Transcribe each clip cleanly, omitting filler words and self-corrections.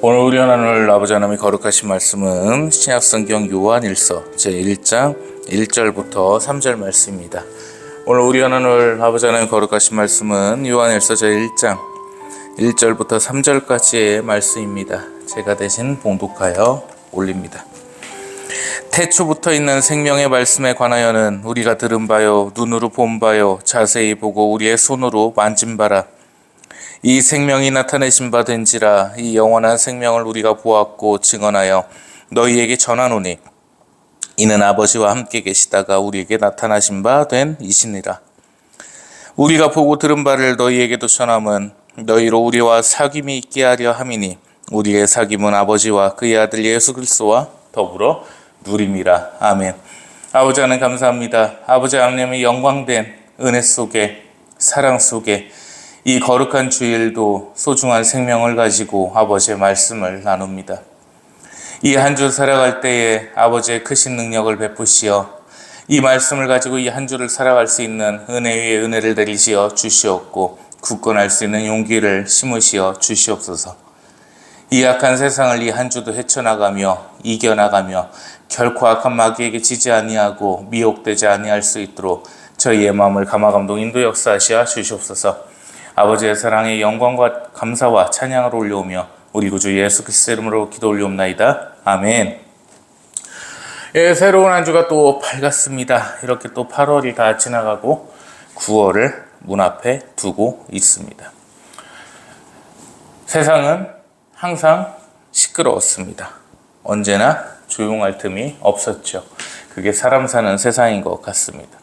오늘 우리 하나님을 아버지 하나님이 거룩하신 말씀은 신약성경 요한일서 제1장 1절부터 3절 말씀입니다. 오늘 우리 하나님을 아버지 하나님이 거룩하신 말씀은 요한일서 제1장 1절부터 3절까지의 말씀입니다. 제가 대신 봉독하여 올립니다. 태초부터 있는 생명의 말씀에 관하여는 우리가 들은 바요 눈으로 본 바요 자세히 보고 우리의 손으로 만진 바라. 이 생명이 나타내신 바 된지라. 이 영원한 생명을 우리가 보았고 증언하여 너희에게 전하노니 이는 아버지와 함께 계시다가 우리에게 나타나신 바 된 이시니라. 우리가 보고 들은 바를 너희에게도 전함은 너희로 우리와 사귐이 있게 하려 함이니 우리의 사귐은 아버지와 그의 아들 예수 그리스도와 더불어 누림이라. 아멘. 아버지 하나님 감사합니다. 아버지 하나님의 영광된 은혜 속에 사랑 속에 이 거룩한 주일도 소중한 생명을 가지고 아버지의 말씀을 나눕니다. 이 한 주 살아갈 때에 아버지의 크신 능력을 베푸시어 이 말씀을 가지고 이 한 주를 살아갈 수 있는 은혜 위에 은혜를 내리시어 주시옵고 굳건할 수 있는 용기를 심으시어 주시옵소서. 이 악한 세상을 이 한 주도 헤쳐나가며 이겨나가며 결코 악한 마귀에게 지지 아니하고 미혹되지 아니할 수 있도록 저희의 마음을 감화감동 인도 역사하시어 주시옵소서. 아버지의 사랑에 영광과 감사와 찬양을 올려오며 우리 구주 예수 그리스도 이름으로 기도 올려옵나이다. 아멘. 예, 새로운 한 주가 또 밝았습니다. 이렇게 또 8월이 다 지나가고 9월을 문 앞에 두고 있습니다. 세상은 항상 시끄러웠습니다. 언제나 조용할 틈이 없었죠. 그게 사람 사는 세상인 것 같습니다.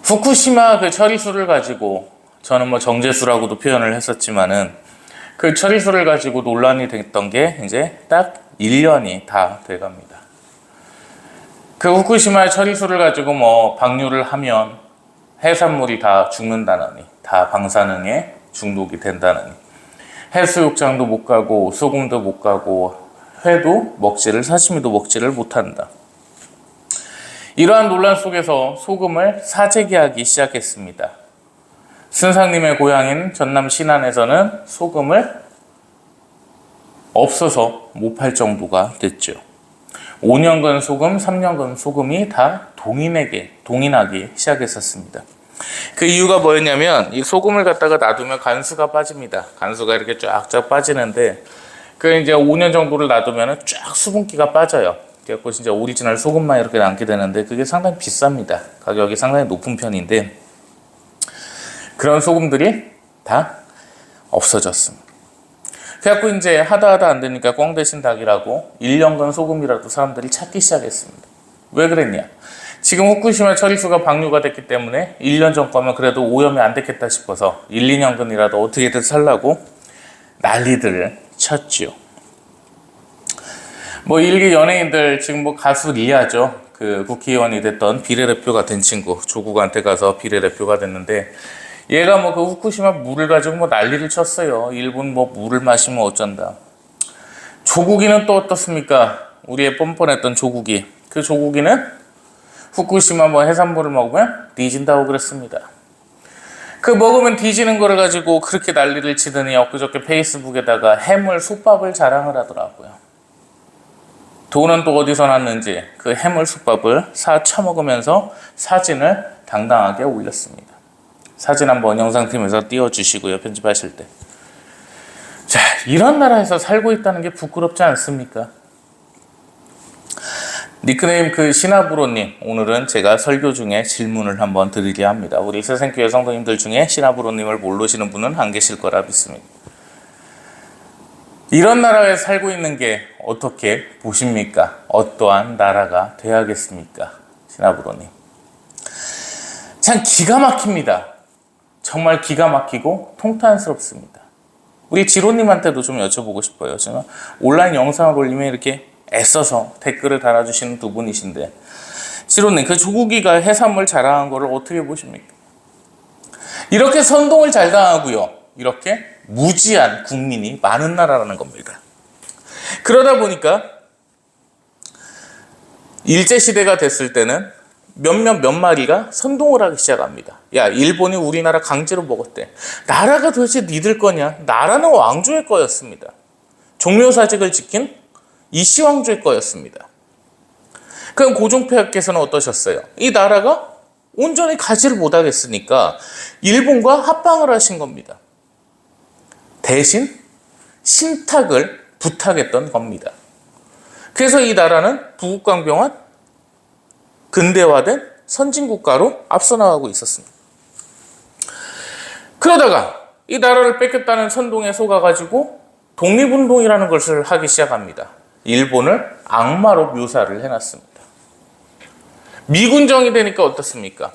후쿠시마 그 처리수를 가지고 저는 정제수라고도 표현을 했었지만은 그 처리수를 가지고 논란이 됐던 게 이제 딱 1년이 다 돼갑니다. 그 후쿠시마의 처리수를 가지고 방류를 하면 해산물이 다 죽는다느니, 다 방사능에 중독이 된다느니, 해수욕장도 못 가고 소금도 못 가고 회도 먹지를 사시미도 먹지를 못한다. 이러한 논란 속에서 소금을 사재기하기 시작했습니다. 선상님의 고향인 전남 신안에서는 소금을 없어서 못 팔 정도가 됐죠. 5년간 소금, 3년간 소금이 다 동인하기 시작했었습니다. 그 이유가 뭐였냐면 이 소금을 갖다가 놔두면 간수가 빠집니다. 간수가 이렇게 쫙쫙 빠지는데 그 이제 5년 정도를 놔두면 쫙 수분기가 빠져요. 그래서 진짜 오리지널 소금만 이렇게 남게 되는데 그게 상당히 비쌉니다. 가격이 상당히 높은 편인데 그런 소금들이 다 없어졌습니다. 그래갖고 이제 하다 안 되니까 꽝 대신 닭이라고 1년간 소금이라도 사람들이 찾기 시작했습니다. 왜 그랬냐? 지금 후쿠시마 처리수가 방류가 됐기 때문에 1년 전 거면 그래도 오염이 안 됐겠다 싶어서 1, 2년간이라도 어떻게든 살라고 난리들을 쳤죠. 일개 연예인들 지금 가수 리아죠. 그 국회의원이 됐던 비례대표가 된 친구 조국한테 가서 비례대표가 됐는데 얘가 그 후쿠시마 물을 가지고 난리를 쳤어요. 일본 물을 마시면 어쩐다. 조국이는 또 어떻습니까? 우리의 뻔뻔했던 조국이. 그 조국이는 후쿠시마 해산물을 먹으면 뒤진다고 그랬습니다. 그 먹으면 뒤지는 거를 가지고 그렇게 난리를 치더니 엊그저께 페이스북에다가 해물 솥밥을 자랑을 하더라고요. 돈은 또 어디서 났는지 그 해물 솥밥을 처먹으면서 사진을 당당하게 올렸습니다. 사진 한번 영상팀에서 띄워주시고요. 편집하실 때. 자, 이런 나라에서 살고 있다는 게 부끄럽지 않습니까? 닉네임 시나브로님, 오늘은 제가 설교 중에 질문을 한번 드리려 합니다. 우리 새생교회 성도님들 중에 시나브로님을 모르시는 분은 안 계실 거라 믿습니다. 이런 나라에 살고 있는 게 어떻게 보십니까? 어떠한 나라가 돼야겠습니까? 시나브로님. 참 기가 막힙니다. 정말 기가 막히고 통탄스럽습니다. 우리 지로님한테도 좀 여쭤보고 싶어요. 제가 온라인 영상을 올리면 이렇게 애써서 댓글을 달아주시는 두 분이신데 지로님, 그 조국이가 해산물 자랑한 거를 어떻게 보십니까? 이렇게 선동을 잘 당하고요. 이렇게 무지한 국민이 많은 나라라는 겁니다. 그러다 보니까 일제시대가 됐을 때는 몇 마리가 선동을 하기 시작합니다. 야, 일본이 우리나라 강제로 먹었대. 나라가 도대체 니들 거냐? 나라는 왕조의 거였습니다. 종묘사직을 지킨 이시왕조의 거였습니다. 그럼 고종폐하께서는 어떠셨어요? 이 나라가 온전히 가지를 못하겠으니까 일본과 합방을 하신 겁니다. 대신 신탁을 부탁했던 겁니다. 그래서 이 나라는 부국강병한 근대화된 선진국가로 앞서 나가고 있었습니다. 그러다가 이 나라를 뺏겼다는 선동에 속아가지고 독립운동이라는 것을 하기 시작합니다. 일본을 악마로 묘사를 해놨습니다. 미군정이 되니까 어떻습니까?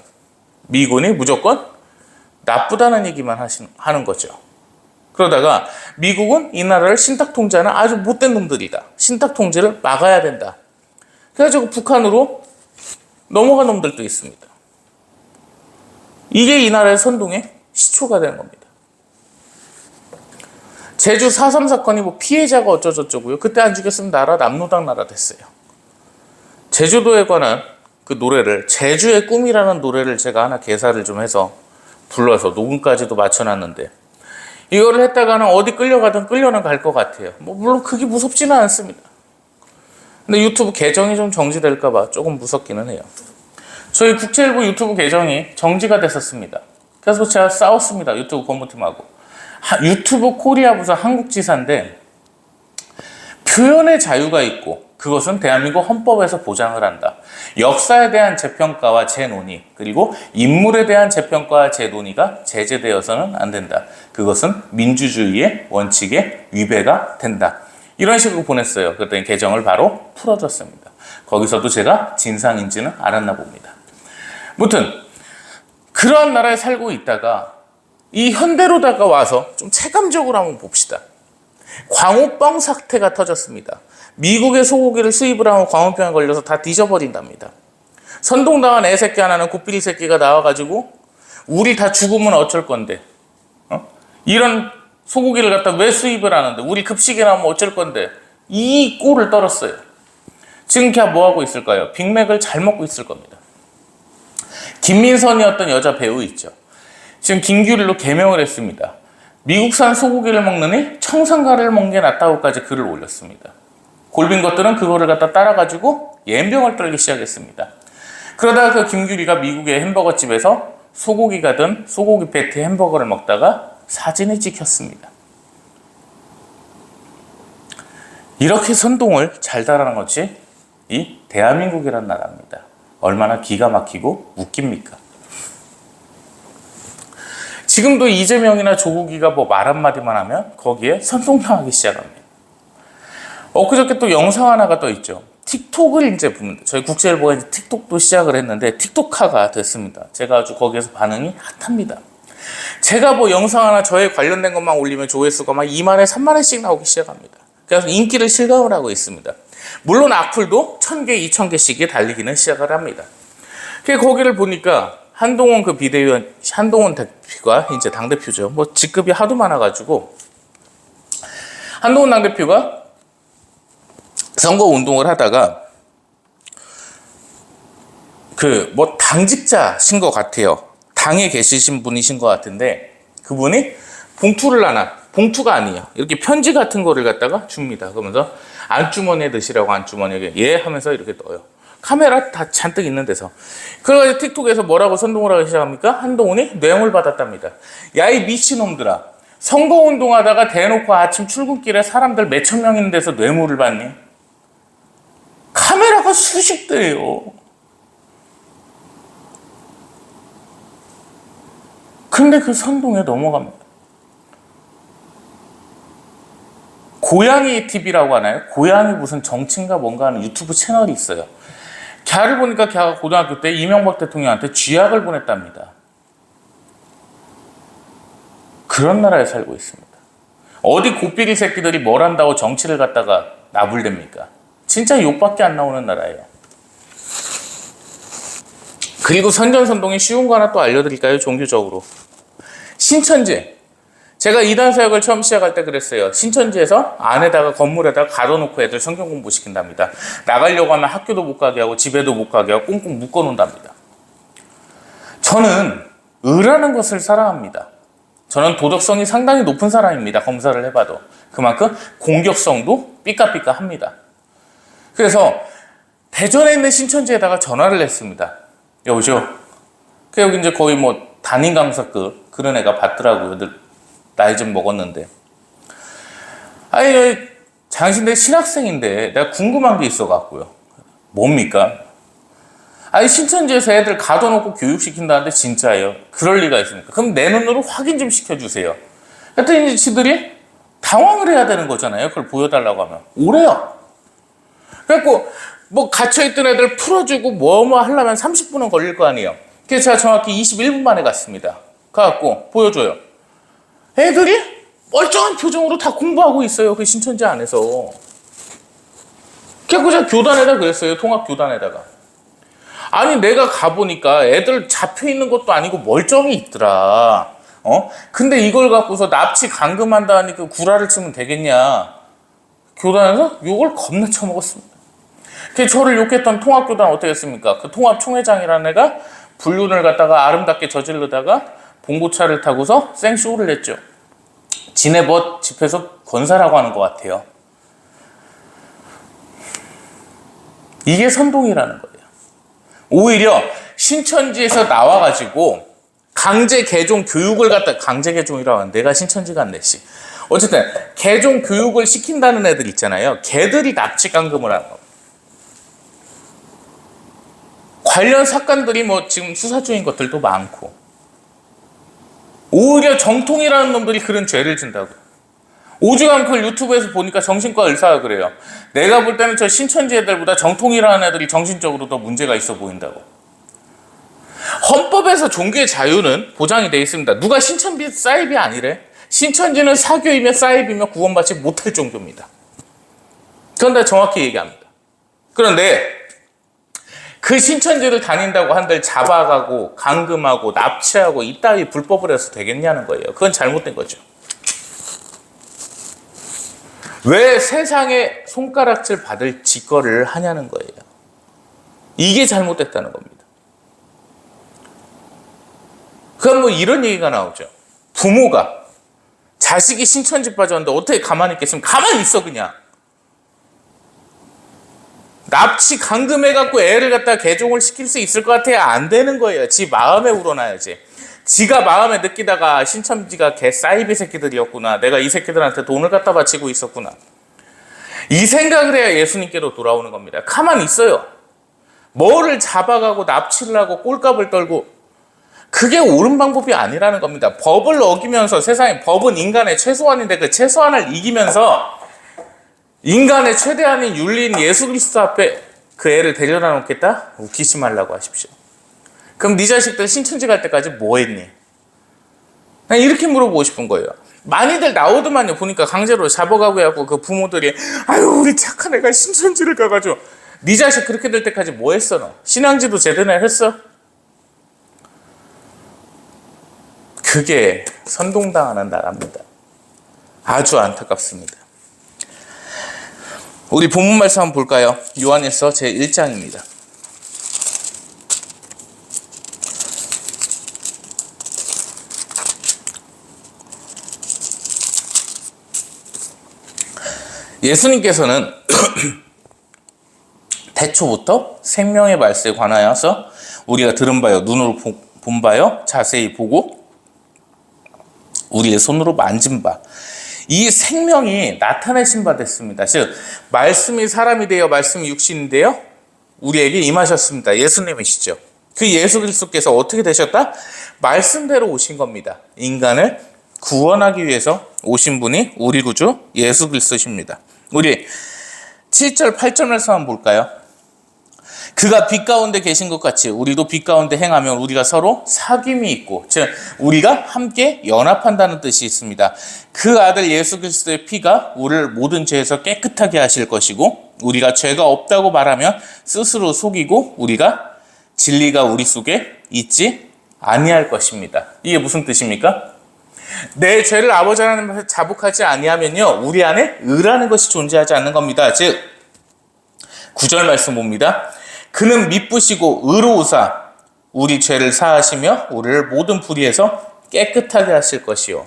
미군이 무조건 나쁘다는 얘기만 하는 거죠. 그러다가 미국은 이 나라를 신탁 통제하는 아주 못된 놈들이다. 신탁 통제를 막아야 된다. 그래가지고 북한으로 넘어간 놈들도 있습니다. 이게 이 나라의 선동의 시초가 되는 겁니다. 제주 4.3 사건이 뭐 피해자가 어쩌저쩌고요. 그때 안 죽였으면 나라 남로당 나라 됐어요. 제주도에 관한 그 노래를, 제주의 꿈이라는 노래를 제가 하나 개사를 좀 해서 불러서 녹음까지도 맞춰놨는데, 이거를 했다가는 어디 끌려가든 끌려는 갈 것 같아요. 뭐 물론 그게 무섭지는 않습니다. 근데 유튜브 계정이 좀 정지될까봐 조금 무섭기는 해요. 저희 국제일보 유튜브 계정이 정지가 됐었습니다. 그래서 제가 싸웠습니다. 유튜브 법무팀하고. 유튜브 코리아 부서 한국지사인데 표현의 자유가 있고 그것은 대한민국 헌법에서 보장을 한다. 역사에 대한 재평가와 재논의, 그리고 인물에 대한 재평가와 재논의가 제재되어서는 안 된다. 그것은 민주주의의 원칙에 위배가 된다. 이런 식으로 보냈어요. 그랬더니 계정을 바로 풀어줬습니다. 거기서도 제가 진상인지는 알았나 봅니다. 무튼 그러한 나라에 살고 있다가 이 현대로다가 와서 좀 체감적으로 한번 봅시다. 광우병 사태가 터졌습니다. 미국의 소고기를 수입을 하면 광우병에 걸려서 다 뒤져버린답니다. 선동당한 애새끼 하나는 곱비리 새끼가 나와가지고 우리 다 죽으면 어쩔 건데, 이런 소고기를 갖다 왜 수입을 하는데, 우리 급식에 나오면 어쩔 건데, 이 꼴을 떨었어요. 지금 걔가 뭐 하고 있을까요? 빅맥을 잘 먹고 있을 겁니다. 김민선이었던 여자 배우 있죠. 지금 김규리로 개명을 했습니다. 미국산 소고기를 먹느니 청산가를 먹는 게 낫다고까지 글을 올렸습니다. 골빈 것들은 그거를 갖다 따라가지고 연병을 떨기 시작했습니다. 그러다가 그 김규리가 미국의 햄버거 집에서 소고기가 든 소고기 패티 햄버거를 먹다가 사진이 찍혔습니다. 이렇게 선동을 잘 달아난 것이 이 대한민국이라는 나라입니다. 얼마나 기가 막히고 웃깁니까? 지금도 이재명이나 조국이가 뭐 말 한마디만 하면 거기에 선동당하기 시작합니다. 엊그저께 또 영상 하나가 떠 있죠. 틱톡을 이제 보면, 저희 국제일보가 이제 틱톡도 시작을 했는데 틱톡화가 됐습니다. 제가 아주 거기에서 반응이 핫합니다. 제가 뭐 영상 하나 저에 관련된 것만 올리면 조회수가 막 2만에 3만회씩 나오기 시작합니다. 그래서 인기를 실감을 하고 있습니다. 물론 악플도 1000개, 2000개씩이 달리기는 시작을 합니다. 거기를 보니까 한동훈 그 비대위원, 한동훈 대표가 이제 당대표죠. 뭐 직급이 하도 많아가지고 한동훈 당대표가 선거 운동을 하다가 그 뭐 당직자신 것 같아요. 당에 계시신 분이신 것 같은데 그분이 봉투를 하나, 봉투가 아니에요. 이렇게 편지 같은 거를 갖다가 줍니다. 그러면서 안주머니에 넣으시라고, 안주머니에 예 하면서 이렇게 넣어요. 카메라 다 잔뜩 있는 데서. 그래가지고 틱톡에서 뭐라고 선동을 하기 시작합니까? 한동훈이 뇌물 받았답니다. 야, 이 미친놈들아. 선거운동 하다가 대놓고 아침 출근길에 사람들 몇천 명 있는 데서 뇌물을 받니? 카메라가 수십 대예요. 근데 그 선동에 넘어갑니다. 고양이 TV라고 하나요? 고양이 무슨 정치인가 뭔가 하는 유튜브 채널이 있어요. 걔를 보니까 걔가 고등학교 때 이명박 대통령한테 쥐약을 보냈답니다. 그런 나라에 살고 있습니다. 어디 곱비리 새끼들이 뭘 한다고 정치를 갖다가 나불댑니까? 진짜 욕밖에 안 나오는 나라예요. 그리고 선전선동이 쉬운 거 하나 또 알려드릴까요? 종교적으로. 신천지. 제가 이단 사역을 처음 시작할 때 그랬어요. 신천지에서 안에다가 건물에다가 가둬놓고 애들 성경 공부 시킨답니다. 나가려고 하면 학교도 못 가게 하고 집에도 못 가게 하고 꽁꽁 묶어놓는답니다. 저는 의라는 것을 사랑합니다. 저는 도덕성이 상당히 높은 사람입니다. 검사를 해봐도. 그만큼 공격성도 삐까삐까합니다. 그래서 대전에 있는 신천지에다가 전화를 했습니다. 여보시오. 그 여기 이제 거의 뭐 담임 강사급 그런 애가 받더라고요. 나이 좀 먹었는데. 아니, 당신들 신학생인데 내가 궁금한 게 있어갖고요. 뭡니까? 아니, 신천지에서 애들 가둬놓고 교육시킨다는데 진짜예요? 그럴 리가 있습니까? 그럼 내 눈으로 확인 좀 시켜주세요. 하여튼 이제 지들이 당황을 해야 되는 거잖아요. 그걸 보여달라고 하면. 오래요. 그래갖고 뭐 갇혀있던 애들 풀어주고 뭐 하려면 30분은 걸릴 거 아니에요. 그래서 제가 정확히 21분 만에 갔습니다. 가갖고 보여줘요. 애들이 멀쩡한 표정으로 다 공부하고 있어요. 그 신천지 안에서. 그래갖고 제가 교단에다 그랬어요. 통합교단에다가. 아니, 내가 가보니까 애들 잡혀있는 것도 아니고 멀쩡히 있더라. 근데 이걸 갖고서 납치 감금한다니 그 구라를 치면 되겠냐. 교단에서 욕을 겁나 쳐먹었습니다. 그래서 저를 욕했던 통합교단 어떻게 했습니까? 그 통합총회장이라는 애가 불륜을 갖다가 아름답게 저지르다가 봉고차를 타고서 생쇼를 했죠. 지네 뭐 집에서 권사라고 하는 것 같아요. 이게 선동이라는 거예요. 오히려 신천지에서 나와가지고 강제 개종 교육을 갖다 강제 개종이라고 하는 내가 신천지 갔네 씨. 어쨌든 개종 교육을 시킨다는 애들 있잖아요. 걔들이 납치 감금을 하는 거. 관련 사건들이 뭐 지금 수사 중인 것들도 많고 오히려 정통이라는 놈들이 그런 죄를 진다고. 오죽하면 그걸 유튜브에서 보니까 정신과 의사가 그래요. 내가 볼 때는 저 신천지 애들보다 정통이라는 애들이 정신적으로 더 문제가 있어 보인다고. 헌법에서 종교의 자유는 보장이 되어 있습니다. 누가 신천지 사입이 아니래. 신천지는 사교이며 사입이며 구원받지 못할 종교입니다. 그건 다 정확히 얘기합니다. 그런데 그 신천지를 다닌다고 한들 잡아가고 감금하고 납치하고 이따위 불법을 해서 되겠냐는 거예요. 그건 잘못된 거죠. 왜 세상에 손가락질 받을 짓거리를 하냐는 거예요. 이게 잘못됐다는 겁니다. 그럼 뭐 이런 얘기가 나오죠. 부모가 자식이 신천지 빠졌는데 어떻게 가만히 있겠습니까? 가만히 있어 그냥. 납치 감금해갖고 애를 갖다 개종을 시킬 수 있을 것 같아야 안 되는 거예요. 지 마음에 우러나야지. 지가 마음에 느끼다가 신천지가 개 사이비 새끼들이었구나. 내가 이 새끼들한테 돈을 갖다 바치고 있었구나. 이 생각을 해야 예수님께로 돌아오는 겁니다. 가만히 있어요. 뭐를 잡아가고 납치를 하고 꼴값을 떨고 그게 옳은 방법이 아니라는 겁니다. 법을 어기면서 세상에 법은 인간의 최소한인데 그 최소한을 이기면서 인간의 최대한인 윤리인 예수 그리스도 앞에 그 애를 데려다 놓겠다? 웃기지 말라고 하십시오. 그럼 네 자식들 신천지 갈 때까지 뭐 했니? 그냥 이렇게 물어보고 싶은 거예요. 많이들 나오더만요. 보니까 강제로 잡아가고 해갖고 그 부모들이 아유 우리 착한 애가 신천지를 가가지고 네 자식 그렇게 될 때까지 뭐 했어 너? 신앙지도 제대로 했어? 그게 선동당하는 나라입니다. 아주 안타깝습니다. 우리 본문 말씀 한번 볼까요? 요한일서 제1장입니다. 예수님께서는 태초부터 생명의 말씀에 관하여서 우리가 들은 바요, 눈으로 본 바요, 자세히 보고 우리의 손으로 만진 바, 이 생명이 나타내신 바 됐습니다. 즉 말씀이 사람이 되어 말씀이 육신이 되어 우리에게 임하셨습니다. 예수님이시죠. 그 예수 그리스도께서 어떻게 되셨다? 말씀대로 오신 겁니다. 인간을 구원하기 위해서 오신 분이 우리 구주 예수 그리스도십니다. 우리 7절 8절 말씀 한번 볼까요? 그가 빛 가운데 계신 것 같이 우리도 빛 가운데 행하면 우리가 서로 사귐이 있고, 즉 우리가 함께 연합한다는 뜻이 있습니다. 그 아들 예수 그리스도의 피가 우리를 모든 죄에서 깨끗하게 하실 것이고, 우리가 죄가 없다고 말하면 스스로 속이고 우리가 진리가 우리 속에 있지 아니할 것입니다. 이게 무슨 뜻입니까? 내 죄를 아버지 하나님 앞에 자복하지 아니하면요 우리 안에 의라는 것이 존재하지 않는 겁니다. 즉 9절 말씀 봅니다. 그는 미쁘시고 의로우사 우리 죄를 사하시며 우리를 모든 불의에서 깨끗하게 하실 것이요.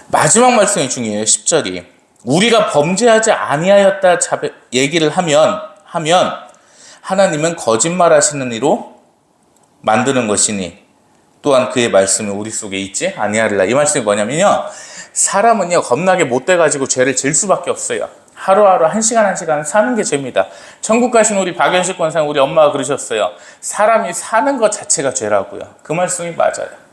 마지막 말씀이 중요해요. 10절이. 우리가 범죄하지 아니하였다 얘기를 하면 하나님은 거짓말하시는 이로 만드는 것이니 또한 그의 말씀이 우리 속에 있지 아니하리라. 이 말씀이 뭐냐면요. 사람은요 겁나게 못돼가지고 죄를 질 수밖에 없어요. 하루하루 한 시간 사는 게 죄입니다. 천국 가신 우리 박연식 권사님 우리 엄마가 그러셨어요. 사람이 사는 것 자체가 죄라고요. 그 말씀이 맞아요.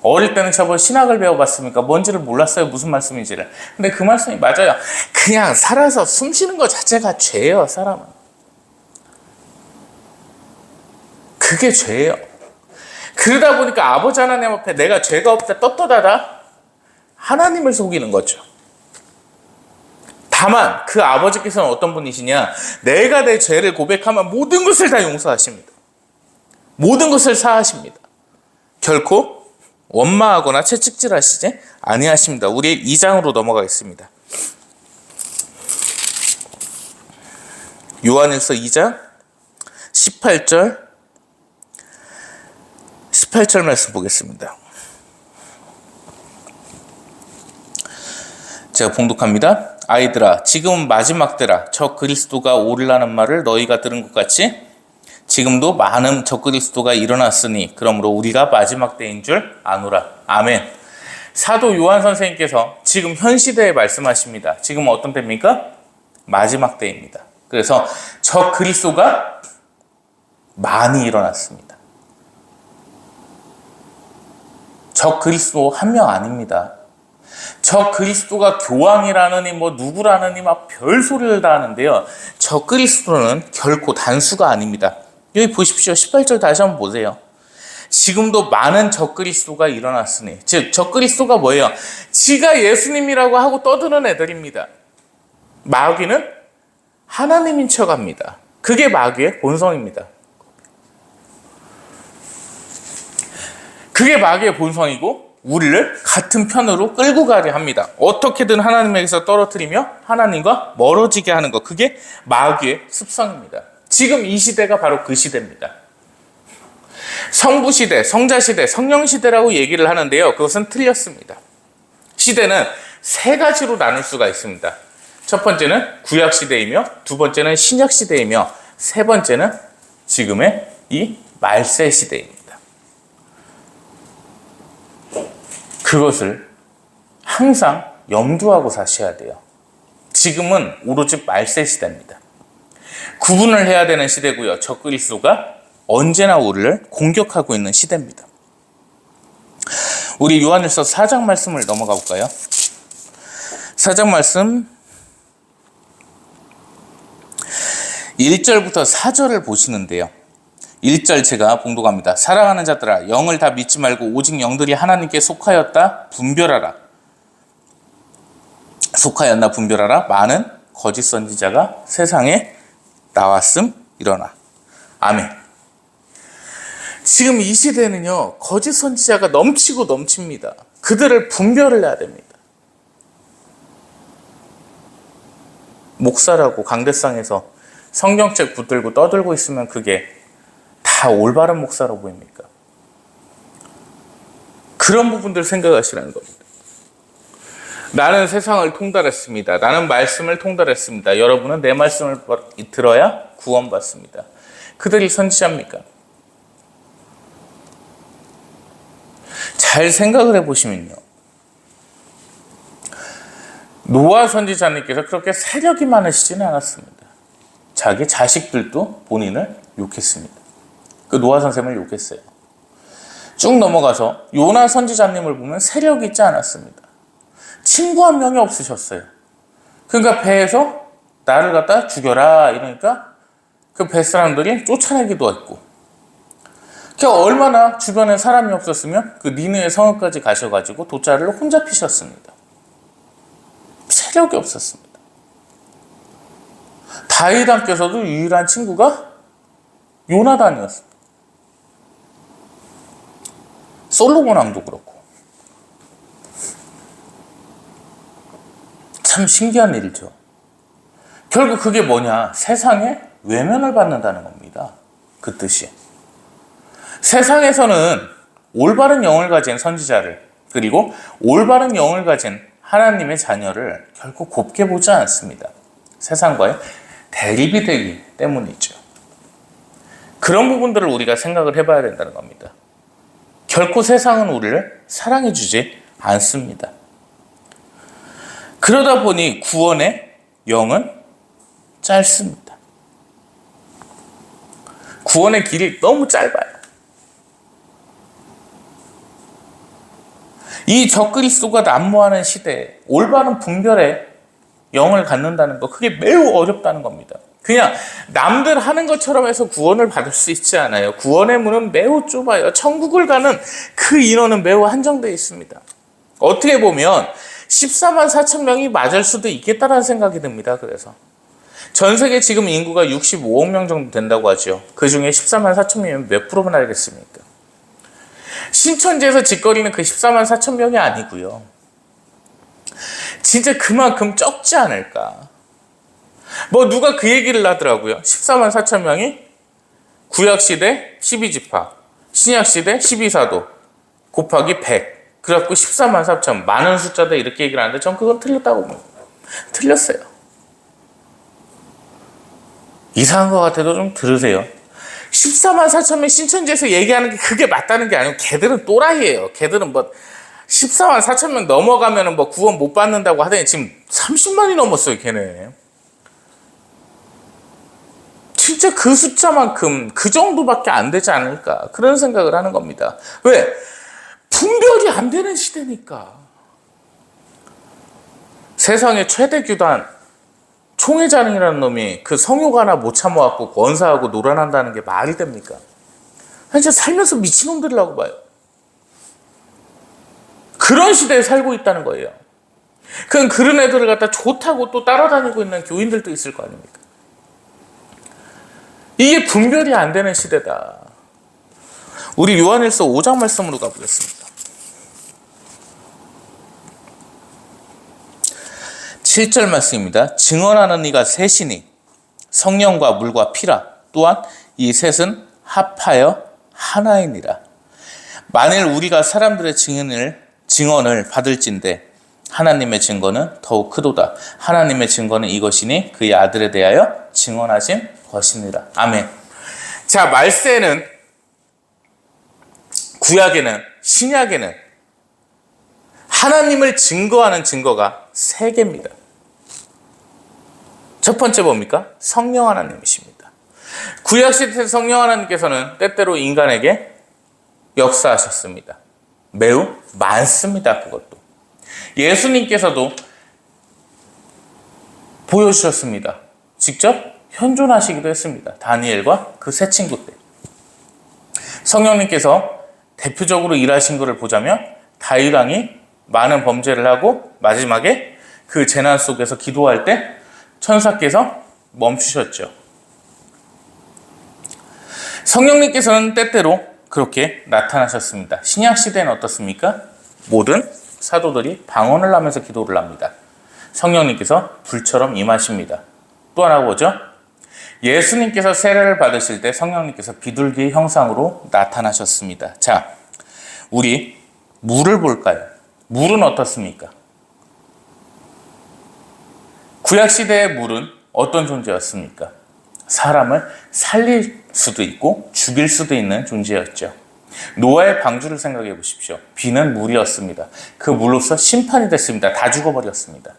어릴 때는 저번 신학을 배워봤습니까? 뭔지를 몰랐어요. 무슨 말씀인지를. 근데 그 말씀이 맞아요. 그냥 살아서 숨 쉬는 것 자체가 죄예요. 사람은. 그게 죄예요. 그러다 보니까 아버지 하나님 앞에 내가 죄가 없다 떳떳하다 하나님을 속이는 거죠. 다만 그 아버지께서는 어떤 분이시냐, 내가 내 죄를 고백하면 모든 것을 다 용서하십니다. 모든 것을 사하십니다. 결코 원망하거나 채찍질하시지 아니하십니다. 우리 2장으로 넘어가겠습니다. 요한일서 2장 18절 말씀 보겠습니다. 제가 봉독합니다. 아이들아, 지금은 마지막 때라. 저 그리스도가 오리라는 말을 너희가 들은 것 같이 지금도 많은 저 그리스도가 일어났으니 그러므로 우리가 마지막 때인 줄 아노라. 아멘. 사도 요한 선생님께서 지금 현 시대에 말씀하십니다. 지금 어떤 때입니까? 마지막 때입니다. 그래서 저 그리스도가 많이 일어났습니다. 저 그리스도 한 명 아닙니다. 저 그리스도가 교황이라느니 뭐 누구라느니 막 별소리를 다 하는데요. 저 그리스도는 결코 단수가 아닙니다. 여기 보십시오. 18절 다시 한번 보세요. 지금도 많은 저 그리스도가 일어났으니, 즉 저 그리스도가 뭐예요? 지가 예수님이라고 하고 떠드는 애들입니다. 마귀는 하나님인 척합니다. 그게 마귀의 본성입니다. 그게 마귀의 본성이고 우리를 같은 편으로 끌고 가게 합니다. 어떻게든 하나님에게서 떨어뜨리며 하나님과 멀어지게 하는 것, 그게 마귀의 습성입니다. 지금 이 시대가 바로 그 시대입니다. 성부시대, 성자시대, 성령시대라고 얘기를 하는데요. 그것은 틀렸습니다. 시대는 세 가지로 나눌 수가 있습니다. 첫 번째는 구약시대이며, 두 번째는 신약시대이며, 세 번째는 지금의 이 말세시대입니다. 그것을 항상 염두하고 사셔야 돼요. 지금은 오로지 말세시대입니다. 구분을 해야 되는 시대고요. 저 그리스도가 언제나 우리를 공격하고 있는 시대입니다. 우리 요한일서 4장 말씀을 넘어가 볼까요? 4장 말씀 1절부터 4절을 보시는데요. 1절 제가 봉독합니다. 사랑하는 자들아, 영을 다 믿지 말고 오직 영들이 하나님께 속하였나 분별하라. 많은 거짓 선지자가 세상에 나왔음 일어나. 아멘. 지금 이 시대는요, 거짓 선지자가 넘치고 넘칩니다. 그들을 분별을 해야 됩니다. 목사라고 강대상에서 성경책 붙들고 떠들고 있으면 그게 다 올바른 목사로 보입니까? 그런 부분들 생각하시라는 겁니다. 나는 세상을 통달했습니다. 나는 말씀을 통달했습니다. 여러분은 내 말씀을 들어야 구원받습니다. 그들이 선지자입니까? 잘 생각을 해보시면요. 노아 선지자님께서 그렇게 세력이 많으시지는 않았습니다. 자기 자식들도 본인을 욕했습니다. 그 노아 선생님을 욕했어요. 쭉 넘어가서 요나 선지자님을 보면 세력이 있지 않았습니다. 친구 한 명이 없으셨어요. 그러니까 배에서 나를 갖다 죽여라 이러니까 그 배 사람들이 쫓아내기도 했고, 그러니까 얼마나 주변에 사람이 없었으면 그 니느의 성읍까지 가셔가지고 돗자리를 혼자 피셨습니다. 세력이 없었습니다. 다윗 왕께서도 유일한 친구가 요나단이었습니다. 솔로몬 왕도 그렇고. 참 신기한 일이죠. 결국 그게 뭐냐? 세상에 외면을 받는다는 겁니다. 그 뜻이. 세상에서는 올바른 영을 가진 선지자를, 그리고 올바른 영을 가진 하나님의 자녀를 결코 곱게 보지 않습니다. 세상과의 대립이 되기 때문이죠. 그런 부분들을 우리가 생각을 해봐야 된다는 겁니다. 결코 세상은 우리를 사랑해주지 않습니다. 그러다 보니 구원의 영은 짧습니다. 구원의 길이 너무 짧아요. 이 적그리스도가 난무하는 시대에 올바른 분별의 영을 갖는다는 거, 그게 매우 어렵다는 겁니다. 그냥 남들 하는 것처럼 해서 구원을 받을 수 있지 않아요. 구원의 문은 매우 좁아요. 천국을 가는 그 인원은 매우 한정되어 있습니다. 어떻게 보면 14만 4천 명이 맞을 수도 있겠다라는 생각이 듭니다. 그래서 전 세계 지금 인구가 65억 명 정도 된다고 하죠. 그 중에 14만 4천 명이면 몇 프로면 알겠습니까? 신천지에서 짓거리는 그 14만 4천 명이 아니고요. 진짜 그만큼 적지 않을까. 뭐 누가 그 얘기를 하더라고요. 14만 4천 명이 구약시대 12지파, 신약시대 12사도 곱하기 100. 그래갖고 14만 4천, 많은 숫자다 이렇게 얘기를 하는데 전 그건 틀렸다고 봅니다. 틀렸어요. 이상한 것 같아도 좀 들으세요. 14만 4천 명 신천지에서 얘기하는 게 그게 맞다는 게 아니고 걔들은 또라이예요. 걔들은 뭐 14만 4천 명 넘어가면 뭐 구원 못 받는다고 하더니 지금 30만이 넘었어요. 걔네. 진짜 그 숫자만큼 그 정도밖에 안 되지 않을까 그런 생각을 하는 겁니다. 왜? 분별이 안 되는 시대니까. 세상의 최대 규단 총회장이라는 놈이 그 성욕 하나 못 참아갖고 권사하고 놀아난다는 게 말이 됩니까? 진짜 살면서 미친놈들이라고 봐요. 그런 시대에 살고 있다는 거예요. 그런 애들을 갖다 좋다고 또 따라다니고 있는 교인들도 있을 거 아닙니까? 이게 분별이 안 되는 시대다. 우리 요한일서 5장 말씀으로 가보겠습니다. 7절 말씀입니다. 증언하는 이가 셋이니 성령과 물과 피라. 또한 이 셋은 합하여 하나이니라. 만일 우리가 사람들의 증언을 받을진대 하나님의 증거는 더욱 크도다. 하나님의 증거는 이것이니 그의 아들에 대하여 증언하신 것이니라. 아멘. 자, 말세는, 구약에는, 신약에는 하나님을 증거하는 증거가 3개입니다. 첫 번째 뭡니까? 성령 하나님이십니다. 구약시대 성령 하나님께서는 때때로 인간에게 역사하셨습니다. 매우 많습니다. 그것도. 예수님께서도 보여주셨습니다. 직접 현존하시기도 했습니다. 다니엘과 그 세 친구 때. 성령님께서 대표적으로 일하신 것을 보자면 다윗 왕이 많은 범죄를 하고 마지막에 그 재난 속에서 기도할 때 천사께서 멈추셨죠. 성령님께서는 때때로 그렇게 나타나셨습니다. 신약시대는 어떻습니까? 모든 사도들이 방언을 하면서 기도를 합니다. 성령님께서 불처럼 임하십니다. 또 하나 보죠. 예수님께서 세례를 받으실 때 성령님께서 비둘기의 형상으로 나타나셨습니다. 자, 우리 물을 볼까요? 물은 어떻습니까? 구약시대의 물은 어떤 존재였습니까? 사람을 살릴 수도 있고 죽일 수도 있는 존재였죠. 노아의 방주를 생각해 보십시오. 비는 물이었습니다. 그 물로서 심판이 됐습니다. 다 죽어버렸습니다.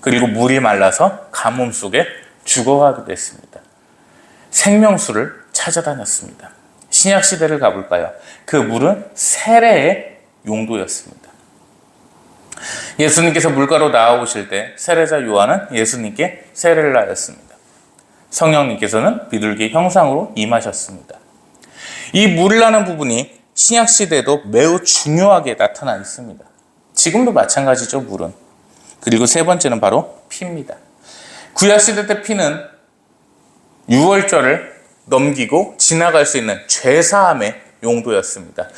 그리고 물이 말라서 가뭄 속에 죽어가기도 했습니다. 생명수를 찾아다녔습니다. 신약시대를 가볼까요? 그 물은 세례의 용도였습니다. 예수님께서 물가로 나와오실 때 세례자 요한은 예수님께 세례를 하였습니다. 성령님께서는 비둘기 형상으로 임하셨습니다. 이 물이라는 부분이 신약시대에도 매우 중요하게 나타나 있습니다. 지금도 마찬가지죠, 물은. 그리고 세 번째는 바로 피입니다. 구약시대 때 피는 유월절을 넘기고 지나갈 수 있는 죄사함의 용도였습니다.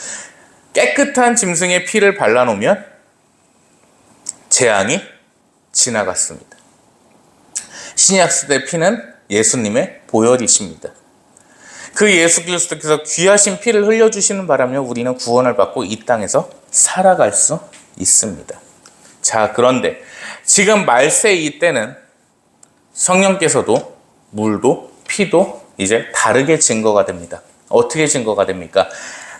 깨끗한 짐승의 피를 발라놓으면 재앙이 지나갔습니다. 신약시대 피는 예수님의 보혈이십니다. 그 예수 그리스도께서 귀하신 피를 흘려주시는 바람에 우리는 구원을 받고 이 땅에서 살아갈 수 있습니다. 자, 그런데 지금 말세의 이때는 성령께서도 물도 피도 이제 다르게 증거가 됩니다. 어떻게 증거가 됩니까?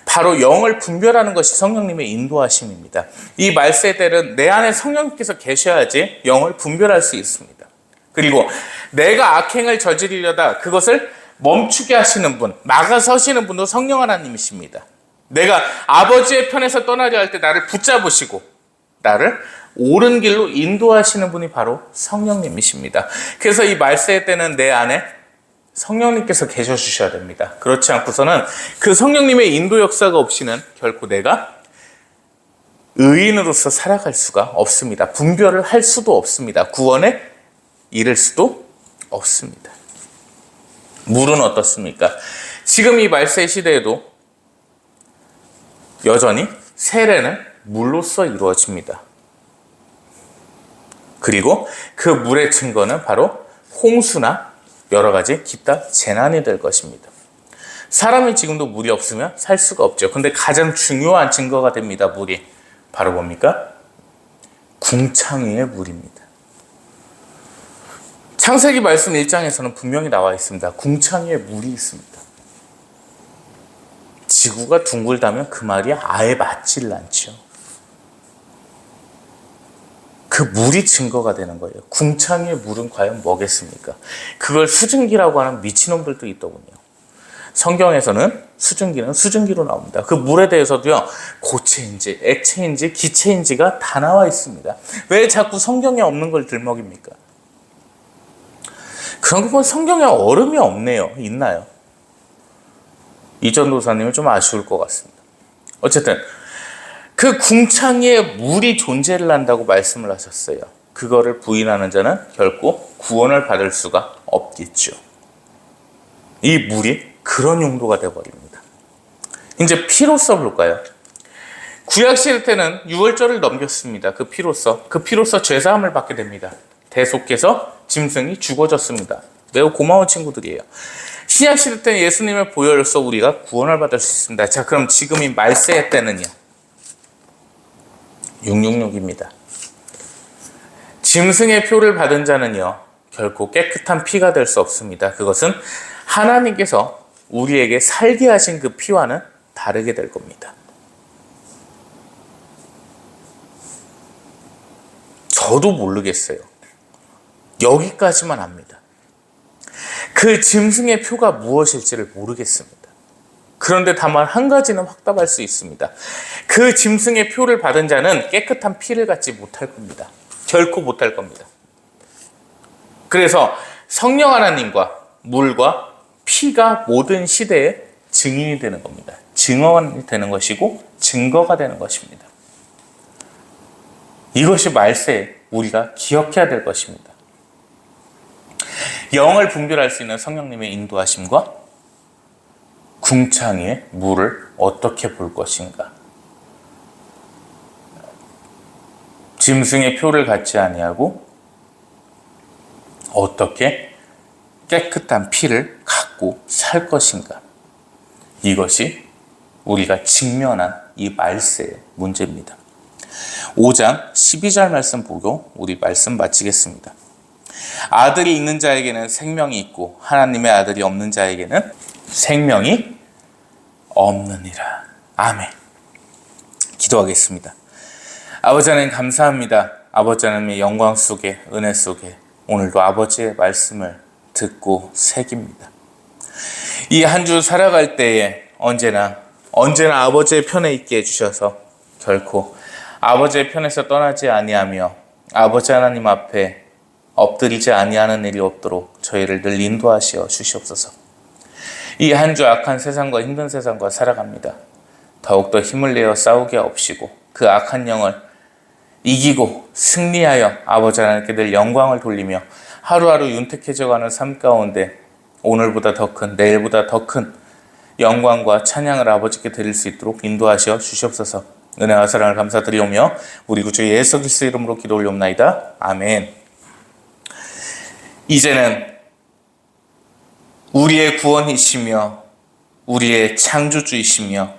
바로 영을 분별하는 것이 성령님의 인도하심입니다. 이 말세 때는 내 안에 성령님께서 계셔야지 영을 분별할 수 있습니다. 그리고 내가 악행을 저지르려다 그것을 멈추게 하시는 분, 막아서시는 분도 성령 하나님이십니다. 내가 아버지의 편에서 떠나려 할 때 나를 붙잡으시고 나를 옳은 길로 인도하시는 분이 바로 성령님이십니다. 그래서 이 말세 때는 내 안에 성령님께서 계셔 주셔야 됩니다. 그렇지 않고서는 그 성령님의 인도 역사가 없이는 결코 내가 의인으로서 살아갈 수가 없습니다. 분별을 할 수도 없습니다. 구원에 이를 수도 없습니다. 물은 어떻습니까? 지금 이 말세 시대에도 여전히 세례는 물로써 이루어집니다. 그리고 그 물의 증거는 바로 홍수나 여러 가지 기타 재난이 될 것입니다. 사람이 지금도 물이 없으면 살 수가 없죠. 근데 가장 중요한 증거가 됩니다. 물이 바로 뭡니까? 궁창위의 물입니다. 창세기 말씀 1장에서는 분명히 나와 있습니다. 궁창위에 물이 있습니다. 지구가 둥글다면 그 말이 아예 맞질 않죠. 그 물이 증거가 되는 거예요. 궁창위의 물은 과연 뭐겠습니까? 그걸 수증기라고 하는 미친놈들도 있더군요. 성경에서는 수증기는 수증기로 나옵니다. 그 물에 대해서도요, 고체인지 액체인지 기체인지가 다 나와 있습니다. 왜 자꾸 성경에 없는 걸 들먹입니까? 그런 건 성경에 얼음이 없네요. 있나요? 이전 도사님은 좀 아쉬울 것 같습니다. 어쨌든 그 궁창에 물이 존재를 한다고 말씀을 하셨어요. 그거를 부인하는 자는 결코 구원을 받을 수가 없겠죠. 이 물이 그런 용도가 되어버립니다. 이제 피로써 볼까요? 구약시대 때는 유월절을 넘겼습니다. 그 피로써 죄사함을 받게 됩니다. 대속께서 짐승이 죽어졌습니다. 매우 고마운 친구들이에요. 신약시대 때는 예수님의 보혈로서 우리가 구원을 받을 수 있습니다. 자, 그럼 지금 이 말세의 때는요, 666입니다. 짐승의 표를 받은 자는요, 결코 깨끗한 피가 될 수 없습니다. 그것은 하나님께서 우리에게 살게 하신 그 피와는 다르게 될 겁니다. 저도 모르겠어요. 여기까지만 압니다. 그 짐승의 표가 무엇일지를 모르겠습니다. 그런데 다만 한 가지는 확답할 수 있습니다. 그 짐승의 표를 받은 자는 깨끗한 피를 갖지 못할 겁니다. 결코 못할 겁니다. 그래서 성령 하나님과 물과 피가 모든 시대의 증인이 되는 겁니다. 증언이 되는 것이고 증거가 되는 것입니다. 이것이 말세에 우리가 기억해야 될 것입니다. 영을 분별할 수 있는 성령님의 인도하심과 궁창의 물을 어떻게 볼 것인가. 짐승의 표를 갖지 아니하고 어떻게 깨끗한 피를 갖고 살 것인가. 이것이 우리가 직면한 이 말세의 문제입니다. 5장 12절 말씀 보고 우리 말씀 마치겠습니다. 아들이 있는 자에게는 생명이 있고 하나님의 아들이 없는 자에게는 생명이 없느니라. 아멘. 기도하겠습니다. 아버지 하나님 감사합니다. 아버지 하나님의 영광 속에, 은혜 속에 오늘도 아버지의 말씀을 듣고 새깁니다. 이 한 주 살아갈 때에 언제나 아버지의 편에 있게 해주셔서 결코 아버지의 편에서 떠나지 아니하며 아버지 하나님 앞에 엎드리지 아니하는 일이 없도록 저희를 늘 인도하시어 주시옵소서. 이 한 주 악한 세상과 힘든 세상과 살아갑니다. 더욱더 힘을 내어 싸우게 하옵시고 그 악한 영을 이기고 승리하여 아버지 하나님께 늘 영광을 돌리며 하루하루 윤택해져가는 삶 가운데 오늘보다 더 큰, 내일보다 더 큰 영광과 찬양을 아버지께 드릴 수 있도록 인도하시어 주시옵소서. 은혜와 사랑을 감사드리오며 우리 구주 예수 그리스도 이름으로 기도 올리옵나이다. 아멘. 이제는 우리의 구원이시며 우리의 창조주이시며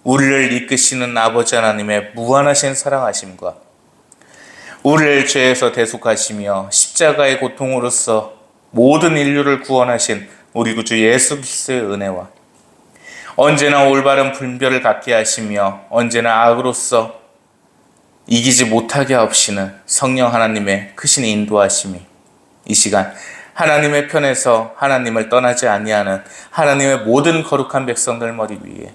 우리를 이끄시는 아버지 하나님의 무한하신 사랑하심과 우리를 죄에서 대속하시며 십자가의 고통으로써 모든 인류를 구원하신 우리 구주 예수 그리스도의 은혜와 언제나 올바른 분별을 갖게 하시며 언제나 악으로서 이기지 못하게 하옵시는 성령 하나님의 크신 인도하심이 이 시간 하나님의 편에서 하나님을 떠나지 아니하는 하나님의 모든 거룩한 백성들 머리 위에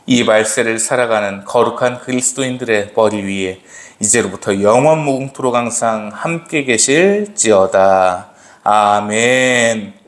이 말세를 살아가는 거룩한 그리스도인들의 머리 위에 이제로부터 영원 무궁토록 항상 함께 계실지어다. 아멘.